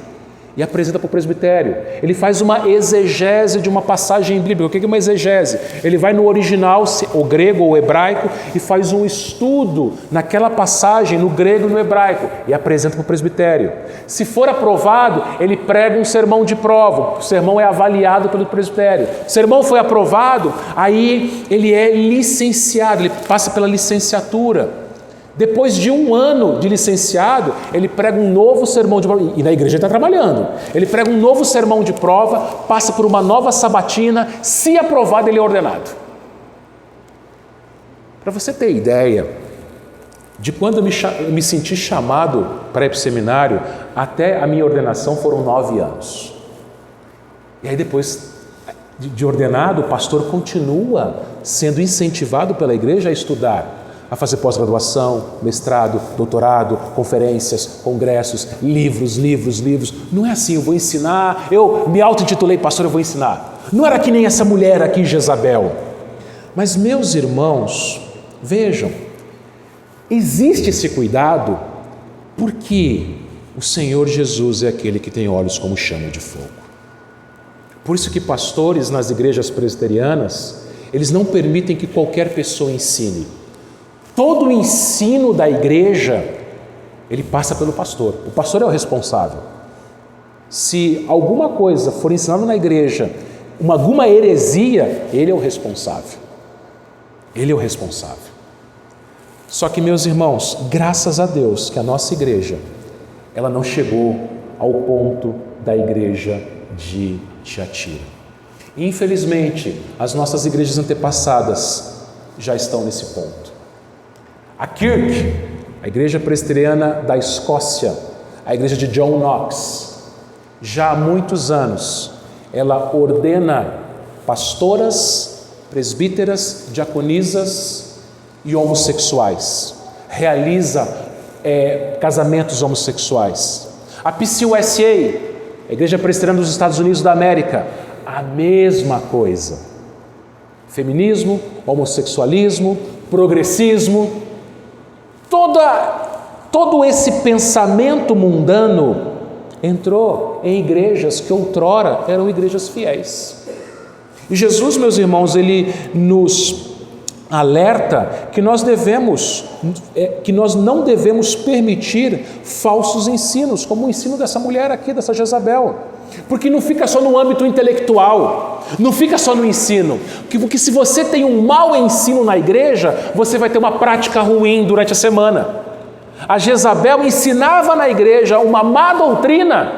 e apresenta para o presbitério. Ele faz uma exegese de uma passagem bíblica. O que é uma exegese? Ele vai no original, o grego ou o hebraico, e faz um estudo naquela passagem, no grego e no hebraico, e apresenta para o presbitério. Se for aprovado, ele prega um sermão de prova. O sermão é avaliado pelo presbitério. O sermão foi aprovado, aí ele é licenciado, ele passa pela licenciatura. Depois de 1 ano de licenciado, ele prega um novo sermão de prova, e na igreja ele está trabalhando. Ele prega um novo sermão de prova, passa por uma nova sabatina, se aprovado, ele é ordenado. Para você ter ideia de quando eu me senti chamado para ir para o seminário, até a minha ordenação foram 9 anos. E aí depois de ordenado, o pastor continua sendo incentivado pela igreja a estudar, a fazer pós-graduação, mestrado, doutorado, conferências, congressos, livros. Não é assim: eu vou ensinar, eu me auto-intitulei pastor, eu vou ensinar. Não era que nem essa mulher aqui, Jezabel. Mas, meus irmãos, vejam, existe esse cuidado porque o Senhor Jesus é aquele que tem olhos como chama de fogo. Por isso que pastores nas igrejas presbiterianas, eles não permitem que qualquer pessoa ensine. Todo o ensino da igreja, ele passa pelo pastor. O pastor é o responsável. Se alguma coisa for ensinada na igreja, alguma heresia, ele é o responsável. Ele é o responsável. Só que, meus irmãos, graças a Deus que a nossa igreja, ela não chegou ao ponto da igreja de Tiatira. Infelizmente, as nossas igrejas antepassadas já estão nesse ponto. A Kirk, a igreja presbiteriana da Escócia, a igreja de John Knox, já há muitos anos, ela ordena pastoras, presbíteras, diaconisas e homossexuais, realiza casamentos homossexuais. A PCUSA, a igreja presbiteriana dos Estados Unidos da América, a mesma coisa. Feminismo, homossexualismo, progressismo, todo esse pensamento mundano entrou em igrejas que outrora eram igrejas fiéis. E Jesus, meus irmãos, ele nos alerta que nós não devemos permitir falsos ensinos, como o ensino dessa mulher aqui, dessa Jezabel. Porque não fica só no âmbito intelectual, não fica só no ensino, porque se você tem um mau ensino na igreja, você vai ter uma prática ruim durante a semana. A Jezabel ensinava na igreja uma má doutrina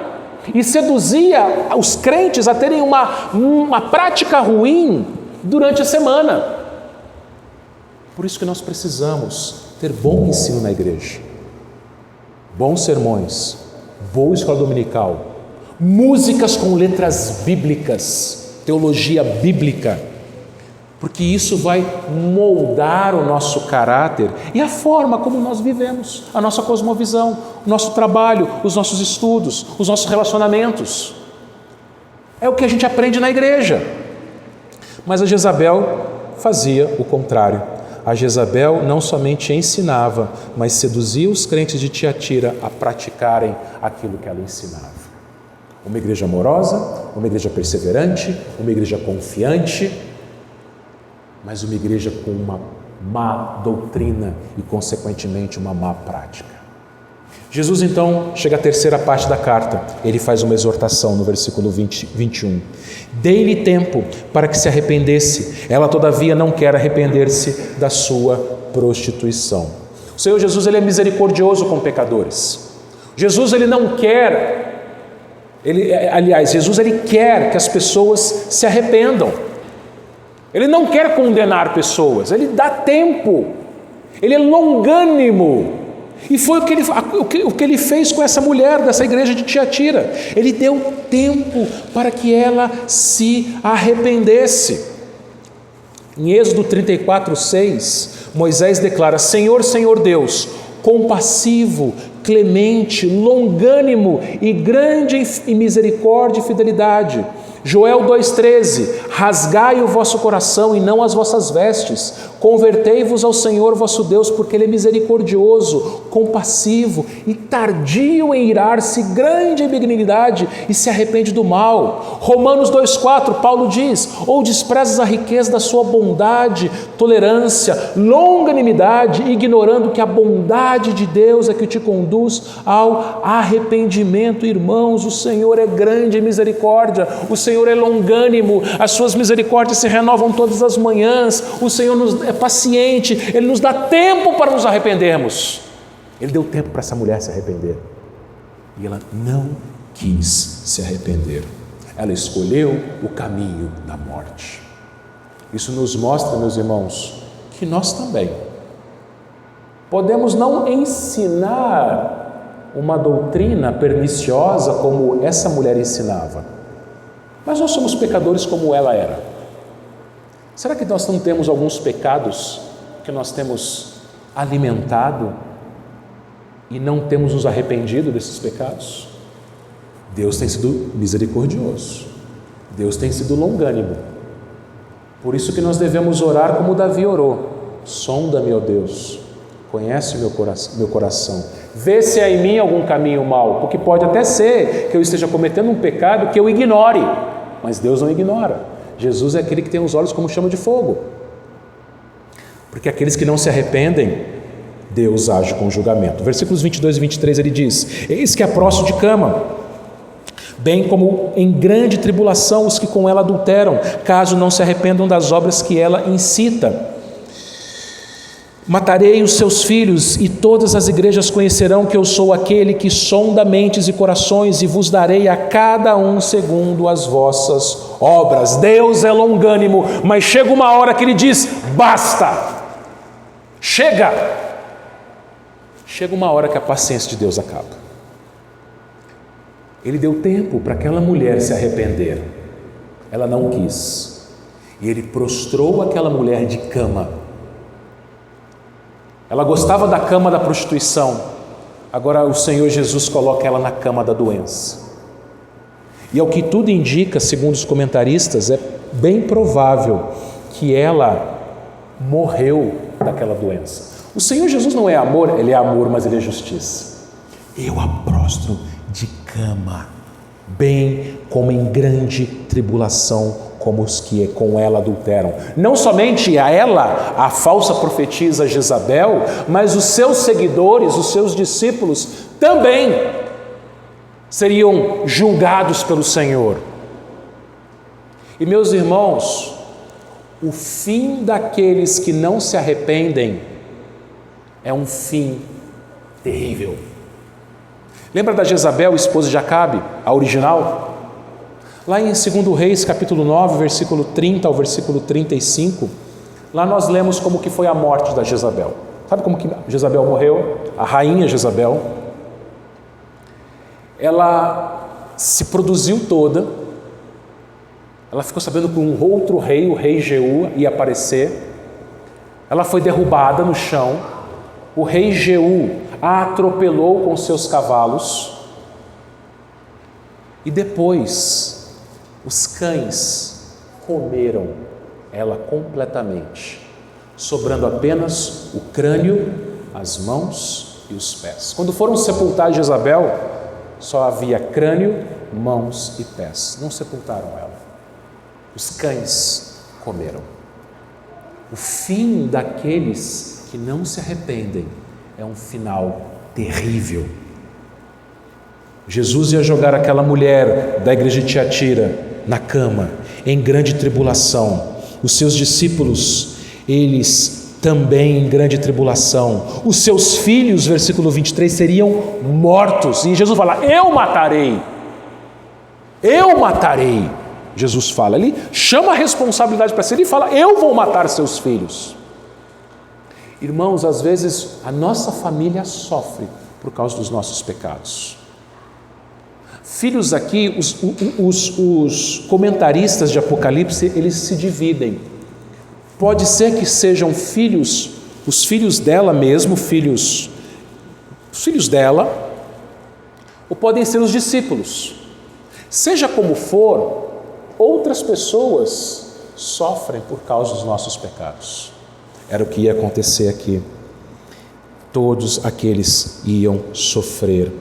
e seduzia os crentes a terem uma prática ruim durante a semana. Por isso que nós precisamos ter bom ensino na igreja, bons sermões, boa escola dominical, músicas com letras bíblicas, teologia bíblica, porque isso vai moldar o nosso caráter e a forma como nós vivemos, a nossa cosmovisão, o nosso trabalho, os nossos estudos, os nossos relacionamentos. É o que a gente aprende na igreja. Mas a Jezabel fazia o contrário. A Jezabel não somente ensinava, mas seduzia os crentes de Tiatira a praticarem aquilo que ela ensinava. Uma igreja amorosa, uma igreja perseverante, uma igreja confiante, mas uma igreja com uma má doutrina e, consequentemente, uma má prática. Jesus, então, chega à terceira parte da carta. Ele faz uma exortação no versículo 21. Dei-lhe tempo para que se arrependesse. Ela, todavia, não quer arrepender-se da sua prostituição. O Senhor Jesus, ele é misericordioso com pecadores. Jesus, ele não quer... Jesus, ele quer que as pessoas se arrependam. Ele não quer condenar pessoas, ele dá tempo, ele é longânimo. E foi o que ele fez com essa mulher dessa igreja de Tiatira. Ele deu tempo para que ela se arrependesse. Em Êxodo 34:6, Moisés declara: Senhor, Senhor Deus, compassivo, clemente, longânimo e grande em misericórdia e fidelidade. Joel 2,13: rasgai o vosso coração e não as vossas vestes, convertei-vos ao Senhor vosso Deus, porque Ele é misericordioso, compassivo e tardio em irar-se, grande em benignidade e se arrepende do mal. Romanos 2,4, Paulo diz: ou desprezas a riqueza da sua bondade, tolerância, longanimidade, ignorando que a bondade de Deus é que te conduz ao arrependimento. Irmãos, o Senhor é grande em misericórdia, o Senhor é longânimo, as suas misericórdias se renovam todas as manhãs, o Senhor é paciente, Ele nos dá tempo para nos arrependermos. Ele deu tempo para essa mulher se arrepender e ela não quis se arrepender. Ela escolheu o caminho da morte. Isso nos mostra, meus irmãos, que nós também podemos não ensinar uma doutrina perniciosa como essa mulher ensinava, mas nós somos pecadores como ela era. Será que nós não temos alguns pecados que nós temos alimentado e não temos nos arrependido desses pecados? Deus tem sido misericordioso, Deus tem sido longânimo. Por isso que nós devemos orar como Davi orou: sonda-me, ó Deus, conhece o meu coração, vê se há em mim algum caminho mau, porque pode até ser que eu esteja cometendo um pecado que eu ignore, mas Deus não ignora. Jesus é aquele que tem os olhos como chama de fogo, porque aqueles que não se arrependem, Deus age com julgamento. Versículos 22 e 23 ele diz: eis que a prosto de cama, bem como em grande tribulação os que com ela adulteram, caso não se arrependam das obras que ela incita. Matarei os seus filhos, e todas as igrejas conhecerão que eu sou aquele que sonda mentes e corações, e vos darei a cada um segundo as vossas obras. Deus é longânimo, mas chega uma hora que Ele diz: basta, chega. Chega uma hora que a paciência de Deus acaba. Ele deu tempo para aquela mulher se arrepender, ela não quis, e Ele prostrou aquela mulher de cama. Ela gostava da cama da prostituição, agora o Senhor Jesus coloca ela na cama da doença. E ao que tudo indica, segundo os comentaristas, é bem provável que ela morreu daquela doença. O Senhor Jesus não é amor, Ele é amor, mas Ele é justiça. Eu a prostro de cama, bem como em grande tribulação, como os que com ela adulteram. Não somente a ela, a falsa profetisa Jezabel, mas os seus seguidores, os seus discípulos também seriam julgados pelo Senhor. E meus irmãos, o fim daqueles que não se arrependem é um fim terrível. Lembra da Jezabel, esposa de Acabe, a original? Lá em 2 Reis, capítulo 9, versículo 30 ao versículo 35, lá nós lemos como que foi a morte da Jezabel. Sabe como que Jezabel morreu? A rainha Jezabel. Ela se produziu toda, ela ficou sabendo que um outro rei, o rei Jeú, ia aparecer. Ela foi derrubada no chão, o rei Jeú a atropelou com seus cavalos, e depois os cães comeram ela completamente, sobrando apenas o crânio, as mãos e os pés. Quando foram sepultar Jezabel, só havia crânio, mãos e pés. Não sepultaram ela. Os cães comeram. O fim daqueles que não se arrependem é um final terrível. Jesus ia jogar aquela mulher da igreja de Tiatira na cama, em grande tribulação. Os seus discípulos, eles também em grande tribulação. Os seus filhos, versículo 23, seriam mortos. E Jesus fala: eu matarei. Eu matarei. Jesus fala, ele chama a responsabilidade para si, ele fala: eu vou matar seus filhos. Irmãos, às vezes a nossa família sofre por causa dos nossos pecados. Filhos aqui, os comentaristas de Apocalipse, eles se dividem. Pode ser que sejam filhos, os filhos dela mesmo, os filhos dela, ou podem ser os discípulos. Seja como for, outras pessoas sofrem por causa dos nossos pecados. Era o que ia acontecer aqui. Todos aqueles iam sofrer.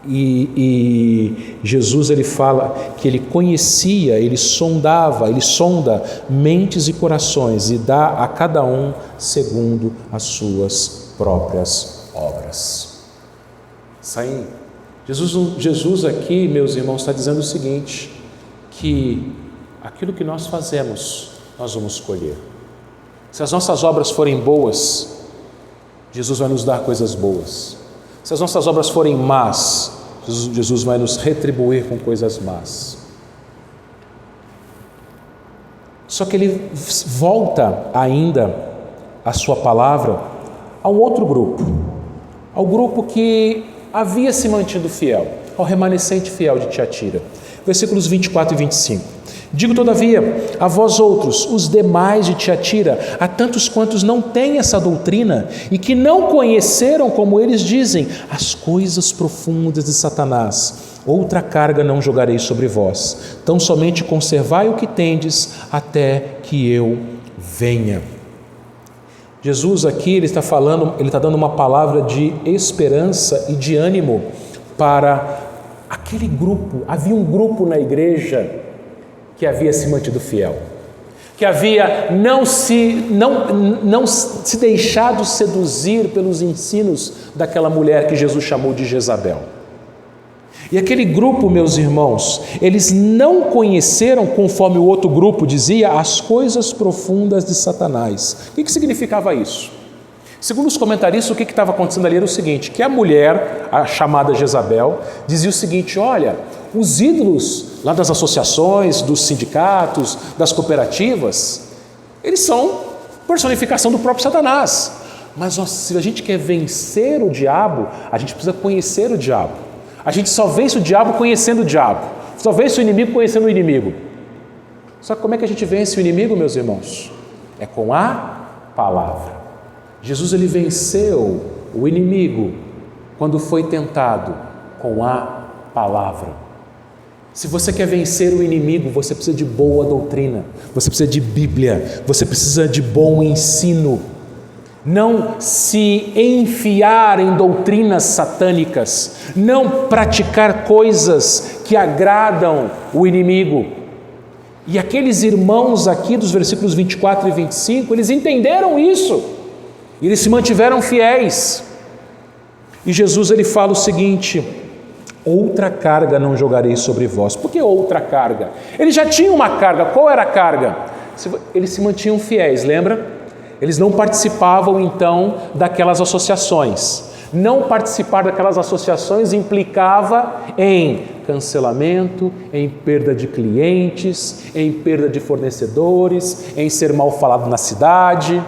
E Jesus, ele fala que ele conhecia, ele sonda mentes e corações e dá a cada um segundo as suas próprias obras. Jesus aqui, meus irmãos, está dizendo o seguinte, que aquilo que nós fazemos, nós vamos colher. Se as nossas obras forem boas, Jesus vai nos dar coisas boas. Se as nossas obras forem más, Jesus vai nos retribuir com coisas más. Só que ele volta ainda a sua palavra a um outro grupo, ao grupo que havia se mantido fiel, ao remanescente fiel de Tiatira. Versículos 24 e 25. Digo, todavia, a vós outros, os demais de Tiatira, a tantos quantos não têm essa doutrina e que não conheceram, como eles dizem, as coisas profundas de Satanás, outra carga não jogarei sobre vós, tão somente conservai o que tendes até que eu venha. Jesus aqui, ele está dando uma palavra de esperança e de ânimo para aquele grupo. Havia um grupo na igreja que havia se mantido fiel, que havia não se deixado seduzir pelos ensinos daquela mulher que Jesus chamou de Jezabel. E aquele grupo, meus irmãos, eles não conheceram, conforme o outro grupo dizia, as coisas profundas de Satanás. O que significava isso? Segundo os comentaristas, o que estava acontecendo ali era o seguinte, que a mulher, a chamada Jezabel, dizia o seguinte: olha, os ídolos lá das associações, dos sindicatos, das cooperativas, eles são personificação do próprio Satanás. Mas se a gente quer vencer o diabo, a gente precisa conhecer o diabo. A gente só vence o diabo conhecendo o diabo. Só vence o inimigo conhecendo o inimigo. Só que como é que a gente vence o inimigo, meus irmãos? É com a palavra. Jesus, ele venceu o inimigo quando foi tentado com a palavra. Se você quer vencer o inimigo, você precisa de boa doutrina, você precisa de Bíblia, você precisa de bom ensino. Não se enfiar em doutrinas satânicas, não praticar coisas que agradam o inimigo. E aqueles irmãos aqui dos versículos 24 e 25, eles entenderam isso. E eles se mantiveram fiéis. E Jesus, ele fala o seguinte: outra carga não jogarei sobre vós. Por que outra carga? Eles já tinham uma carga. Qual era a carga? Eles se mantinham fiéis, lembra? Eles não participavam então daquelas associações. Não participar daquelas associações implicava em cancelamento, em perda de clientes, em perda de fornecedores, em ser mal falado na cidade.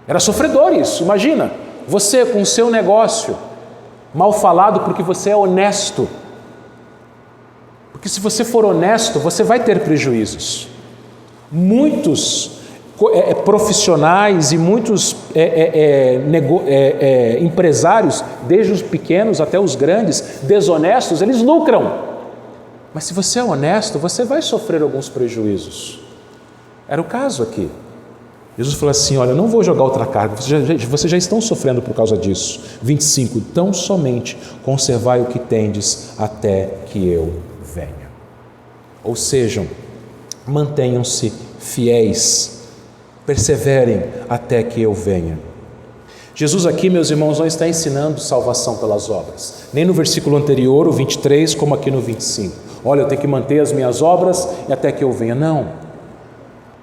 Era sofredor isso. Imagina, você com o seu negócio mal falado porque você é honesto. Porque se você for honesto, você vai ter prejuízos. Muitos profissionais e muitos empresários, desde os pequenos até os grandes, desonestos, eles lucram. Mas se você é honesto, você vai sofrer alguns prejuízos. Era o caso aqui. Jesus falou assim: olha, eu não vou jogar outra carga, vocês já estão sofrendo por causa disso. 25, tão somente conservai o que tendes até que eu venha. Ou seja, mantenham-se fiéis, perseverem até que eu venha. Jesus aqui, meus irmãos, não está ensinando salvação pelas obras, nem no versículo anterior, o 23, como aqui no 25. Olha, eu tenho que manter as minhas obras e até que eu venha. Não.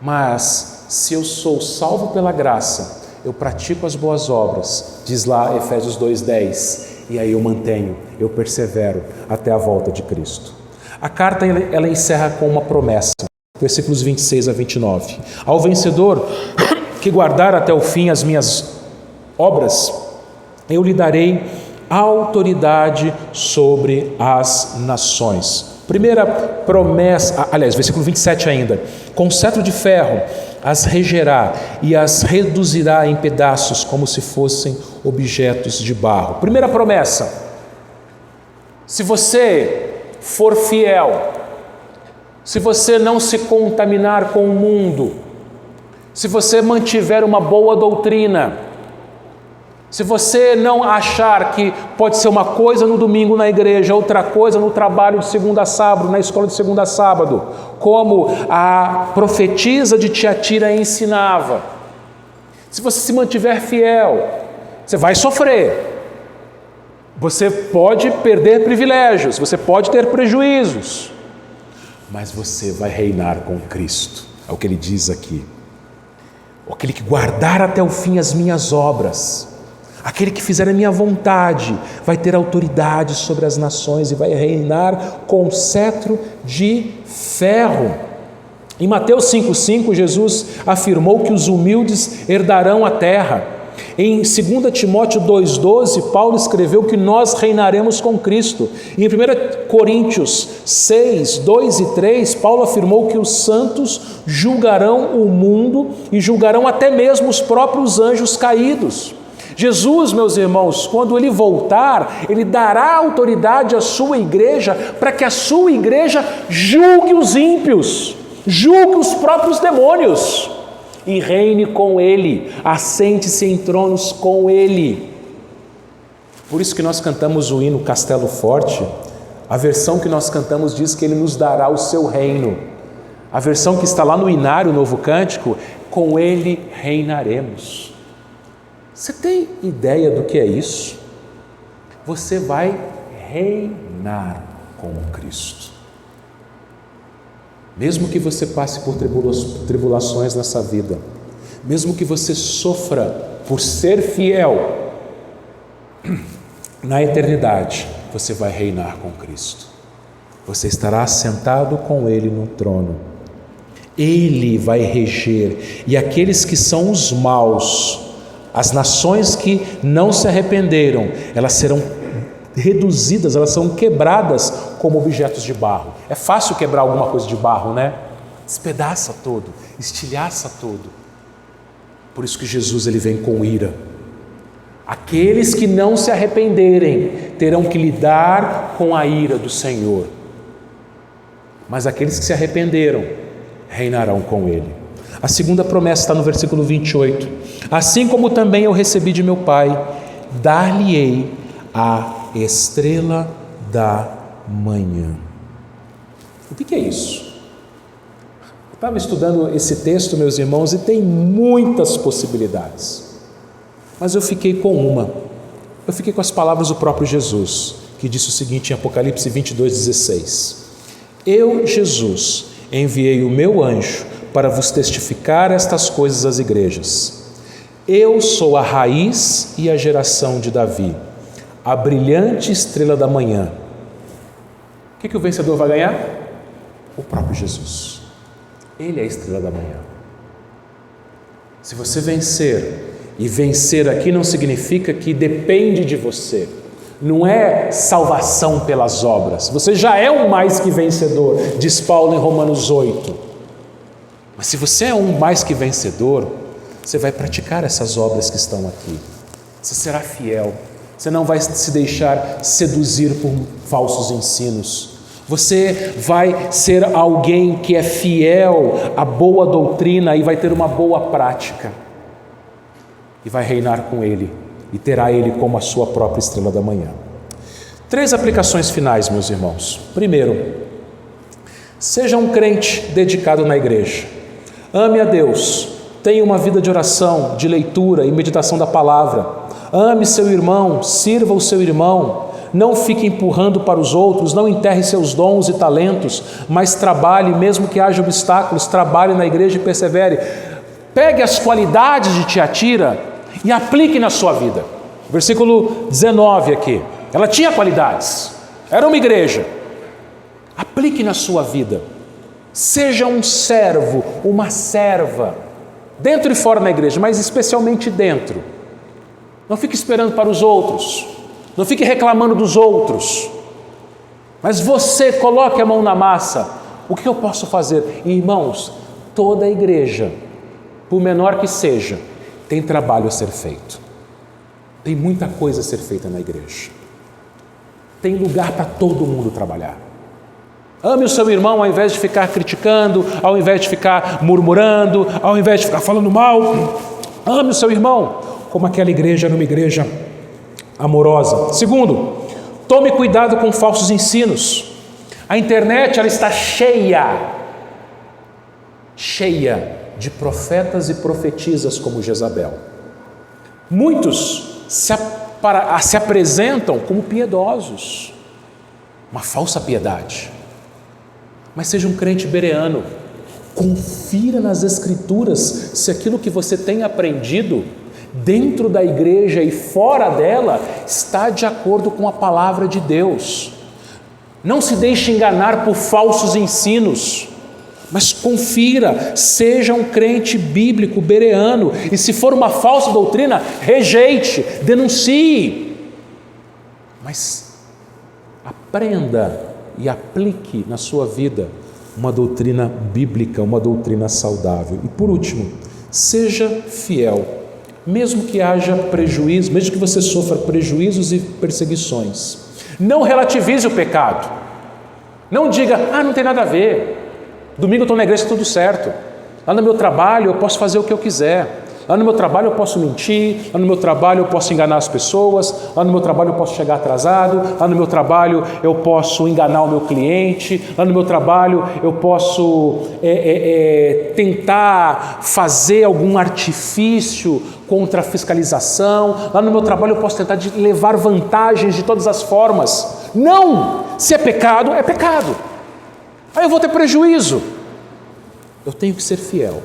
Mas se eu sou salvo pela graça, eu pratico as boas obras, diz lá Efésios 2:10, e aí eu mantenho, eu persevero até a volta de Cristo. A carta ela encerra com uma promessa, versículos 26 a 29. Ao vencedor que guardar até o fim as minhas obras, eu lhe darei autoridade sobre as nações. Primeira promessa, aliás, versículo 27 ainda: com cetro de ferro as regerá e as reduzirá em pedaços como se fossem objetos de barro. Primeira promessa: se você for fiel, se você não se contaminar com o mundo, se você mantiver uma boa doutrina, se você não achar que pode ser uma coisa no domingo na igreja, outra coisa no trabalho de segunda a sábado, na escola de segunda a sábado, como a profetisa de Tiatira ensinava, se você se mantiver fiel, você vai sofrer, você pode perder privilégios, você pode ter prejuízos, mas você vai reinar com Cristo. É o que ele diz aqui: aquele que guardar até o fim as minhas obras, aquele que fizer a minha vontade, vai ter autoridade sobre as nações e vai reinar com cetro de ferro. Em Mateus 5,5, Jesus afirmou que os humildes herdarão a terra. Em 2 Timóteo 2,12, Paulo escreveu que nós reinaremos com Cristo. E em 1 Coríntios 6, 2 e 3, Paulo afirmou que os santos julgarão o mundo e julgarão até mesmo os próprios anjos caídos. Jesus, meus irmãos, quando ele voltar, ele dará autoridade à sua igreja para que a sua igreja julgue os ímpios, julgue os próprios demônios e reine com ele, assente-se em tronos com ele. Por isso que nós cantamos o hino Castelo Forte. A versão que nós cantamos diz que ele nos dará o seu reino. A versão que está lá no Inário, Novo Cântico, com ele reinaremos. Você tem ideia do que é isso? Você vai reinar. reinar com Cristo. Mesmo que você passe por tribulações nessa vida, mesmo que você sofra por ser fiel, na eternidade você vai reinar com Cristo. Você estará assentado com Ele no trono. Ele vai reger, e aqueles que são os maus, as nações que não se arrependeram, elas serão reduzidas, elas são quebradas como objetos de barro. É fácil quebrar alguma coisa de barro, né? Despedaça todo, estilhaça todo. Por isso que Jesus ele vem com ira. Aqueles que não se arrependerem terão que lidar com a ira do Senhor. Mas aqueles que se arrependeram reinarão com Ele. A segunda promessa está no versículo 28. Assim como também eu recebi de meu Pai, dar-lhe-ei a estrela da manhã. O que é isso? Eu estava estudando esse texto, meus irmãos, e tem muitas possibilidades. Mas eu fiquei com uma. Eu fiquei com as palavras do próprio Jesus, que disse o seguinte em Apocalipse 22:16. Eu, Jesus, enviei o meu anjo para vos testificar estas coisas às igrejas. Eu sou a raiz e a geração de Davi, a brilhante estrela da manhã. O que o vencedor vai ganhar? O próprio Jesus. Ele é a estrela da manhã. Se você vencer, e vencer aqui não significa que depende de você, não é salvação pelas obras, você já é um mais que vencedor, diz Paulo em Romanos 8. Mas se você é um mais que vencedor, você vai praticar essas obras que estão aqui, você será fiel, você não vai se deixar seduzir por falsos ensinos, você vai ser alguém que é fiel à boa doutrina e vai ter uma boa prática, e vai reinar com Ele, e terá Ele como a sua própria estrela da manhã. 3 aplicações finais, meus irmãos. Primeiro, seja um crente dedicado na igreja. Ame a Deus, tenha uma vida de oração, de leitura e meditação da palavra. Ame seu irmão, sirva o seu irmão. Não fique empurrando para os outros, não enterre seus dons e talentos, mas trabalhe, mesmo que haja obstáculos, trabalhe na igreja e persevere. Pegue as qualidades de Tiatira e aplique na sua vida. Versículo 19 aqui. Ela tinha qualidades, era uma igreja. Aplique na sua vida. Seja um servo, uma serva, dentro e fora da igreja, mas especialmente dentro. Não fique esperando para os outros, não fique reclamando dos outros, mas você coloque a mão na massa. O que eu posso fazer? Irmãos, toda a igreja, por menor que seja, tem trabalho a ser feito. Tem muita coisa a ser feita na igreja. Tem lugar para todo mundo trabalhar. Ame o seu irmão ao invés de ficar criticando, ao invés de ficar murmurando, ao invés de ficar falando mal. Ame o seu irmão, como aquela igreja era uma igreja amorosa. Segundo, tome cuidado com falsos ensinos. A internet ela está cheia de profetas e profetisas como Jezabel. Muitos se apresentam como piedosos, uma falsa piedade. Mas seja um crente bereano, confira nas Escrituras se aquilo que você tem aprendido dentro da igreja e fora dela está de acordo com a palavra de Deus. Não se deixe enganar por falsos ensinos, mas confira, seja um crente bíblico, bereano, e se for uma falsa doutrina, rejeite, denuncie, mas aprenda e aplique na sua vida uma doutrina bíblica, uma doutrina saudável. E por último, seja fiel, mesmo que haja prejuízo, mesmo que você sofra prejuízos e perseguições. Não relativize o pecado, não diga, não tem nada a ver, domingo eu estou na igreja, tudo certo, lá no meu trabalho eu posso fazer o que eu quiser, lá no meu trabalho eu posso mentir, lá no meu trabalho eu posso enganar as pessoas, lá no meu trabalho eu posso chegar atrasado, lá no meu trabalho eu posso enganar o meu cliente, lá no meu trabalho eu posso tentar fazer algum artifício contra a fiscalização, lá no meu trabalho eu posso tentar levar vantagens de todas as formas. Não! Se é pecado, é pecado. Aí eu vou ter prejuízo. Eu tenho que ser fiel.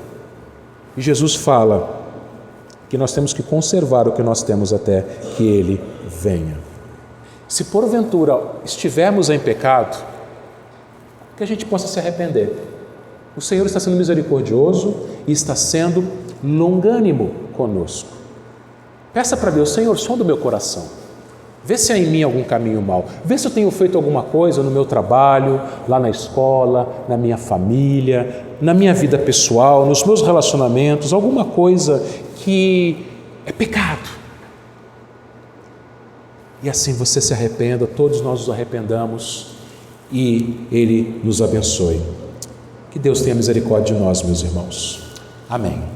E Jesus fala que nós temos que conservar o que nós temos até que Ele venha. Se porventura estivermos em pecado, que a gente possa se arrepender. O Senhor está sendo misericordioso e está sendo longânimo conosco. Peça para Deus: Senhor, sonda o meu coração. Vê se há em mim algum caminho mau. Vê se eu tenho feito alguma coisa no meu trabalho, lá na escola, na minha família, na minha vida pessoal, nos meus relacionamentos, alguma coisa que é pecado. E assim você se arrependa, todos nós nos arrependamos e Ele nos abençoe. Que Deus tenha misericórdia de nós, meus irmãos. Amém.